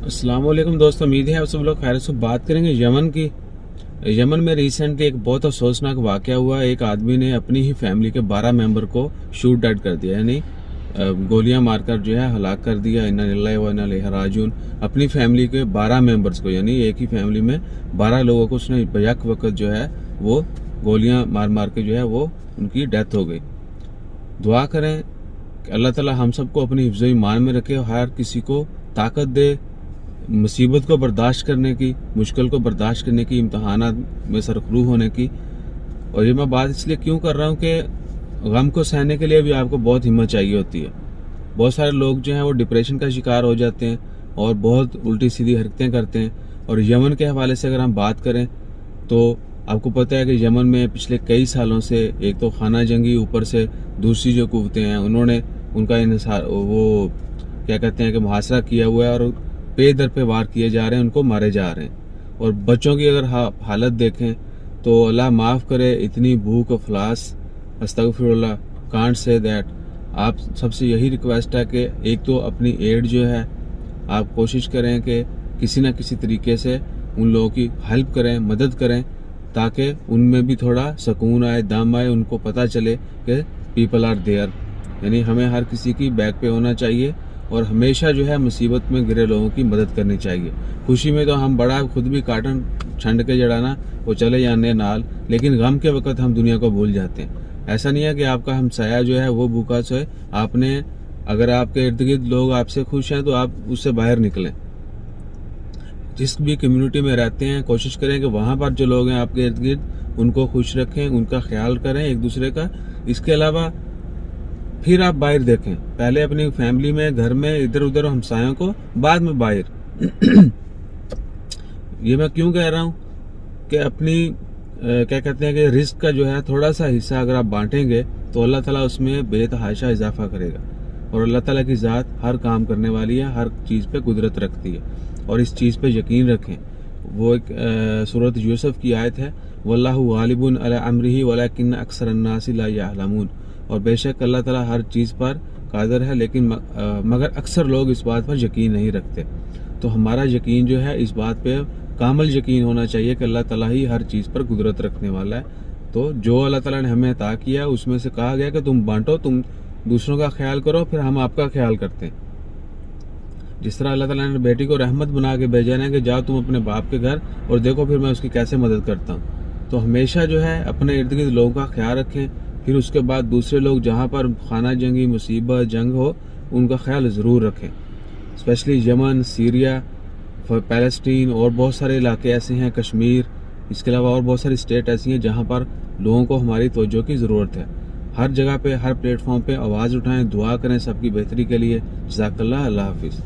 अस्सलाम वालेकुम दोस्तों, उम्मीद है आप सब लोग खैर से। बात करेंगे यमन की। यमन में रिसेंटली एक बहुत अफसोसनाक वाकया हुआ। एक आदमी ने अपनी ही फैमिली के 12 मेंबर को शूट डेड कर दिया, यानी गोलियां मारकर जो है हलाक कर दिया। इन्ना लिल्लाहि व इन्ना इलैहि राजिऊन। अपनी फैमिली के 12 मेंबर्स को, यानी एक ही फैमिली में 12 लोगों को उसने बैक वक्त जो है वो गोलियां मार मार के जो है वो उनकी डेथ हो गई। दुआ करें कि अल्लाह ताला हम सबको अपनी हिफ्ज़ ईमान में रखे और हर किसी को ताकत दे मुसीबत को बर्दाश्त करने की, मुश्किल को बर्दाश्त करने की, इम्तहानात में सरखरू होने की। और ये मैं बात इसलिए क्यों कर रहा हूँ कि गम को सहने के लिए भी आपको बहुत हिम्मत चाहिए होती है। बहुत सारे लोग जो हैं वो डिप्रेशन का शिकार हो जाते हैं और बहुत उल्टी सीधी हरकतें करते हैं। और यमन के हवाले से अगर हम बात करें तो आपको पता है कि यमन में पिछले कई सालों से एक तो खाना जंगी, ऊपर से दूसरी जो कुव्वतें हैं उन्होंने उनका वो क्या कहते हैं कि मुहासरा किया हुआ है और पे दर पे वार किए जा रहे हैं, उनको मारे जा रहे हैं। और बच्चों की अगर हालत देखें तो अल्लाह माफ़ करे, इतनी भूख अफलास, अस्तगफिरुल्लाह, कांट से दैट। आप सबसे यही रिक्वेस्ट है कि एक तो अपनी एड जो है आप कोशिश करें कि किसी न किसी तरीके से उन लोगों की हेल्प करें, मदद करें, ताकि उनमें भी थोड़ा सुकून आए, दम आए, उनको पता चले कि पीपल आर देयर। यानी हमें हर किसी की बैक पे होना चाहिए और हमेशा जो है मुसीबत में गिरे लोगों की मदद करनी चाहिए। खुशी में तो हम बड़ा खुद भी काटन छंड के जड़ाना वो चले जाने नाल, लेकिन गम के वक्त हम दुनिया को भूल जाते हैं। ऐसा नहीं है कि आपका हमसाया जो है वो भूखा सोए। आपने अगर आपके इर्द गिर्द लोग आपसे खुश हैं तो आप उससे बाहर निकलें। जिस भी कम्युनिटी में रहते हैं कोशिश करें कि वहाँ पर जो लोग हैं आपके इर्द गिर्द उनको खुश रखें, उनका ख्याल करें एक दूसरे का। इसके अलावा फिर आप बाहर देखें, पहले अपनी फैमिली में, घर में, इधर उधर हमसायों को, बाद में बाहर। ये मैं क्यों कह रहा हूँ कि अपनी क्या कहते हैं कि रिस्क का जो है थोड़ा सा हिस्सा अगर आप बांटेंगे तो अल्लाह ताला उसमें बेतहाशा इजाफा करेगा। और अल्लाह ताला की ज़ात हर काम करने वाली है, हर चीज़ पे कुदरत रखती है और इस चीज़ पे यकीन रखें। वो एक सूरत यूसुफ की आयत है, वल्लाहु गालिबुन अला अम्रिही वलाकिन्न अक्सरन नासी ला यअलमून। और बेशक अल्लाह ताला हर चीज़ पर कादर है, लेकिन मगर अक्सर लोग इस बात पर यकीन नहीं रखते। तो हमारा यकीन जो है इस बात पे कामल यकीन होना चाहिए कि अल्लाह ताला ही हर चीज़ पर कुदरत रखने वाला है। तो जो अल्लाह ताला ने हमें अता किया उसमें से कहा गया कि तुम बांटो, तुम दूसरों का ख्याल करो, फिर हम आपका ख्याल करते हैं। जिस तरह अल्लाह ताला ने बेटी को रहमत बना के भेजा है कि जाओ तुम अपने बाप के घर और देखो फिर मैं उसकी कैसे मदद करता हूँ। तो हमेशा जो है अपने इर्द गिर्द लोगों का ख्याल रखें, फिर उसके बाद दूसरे लोग जहाँ पर खाना जंगी, मुसीबत, जंग हो, उनका ख्याल ज़रूर रखें। स्पेशली यमन, सीरिया, पैलेस्टीन और बहुत सारे इलाके ऐसे हैं, कश्मीर, इसके अलावा और बहुत सारी स्टेट ऐसी हैं जहाँ पर लोगों को हमारी तवज्जो की ज़रूरत है। हर जगह पे, हर प्लेटफॉर्म पे आवाज़ उठाएं, दुआ करें सबकी बेहतरी के लिए। जज़ाकल्लाह, अल्लाह हाफिज़।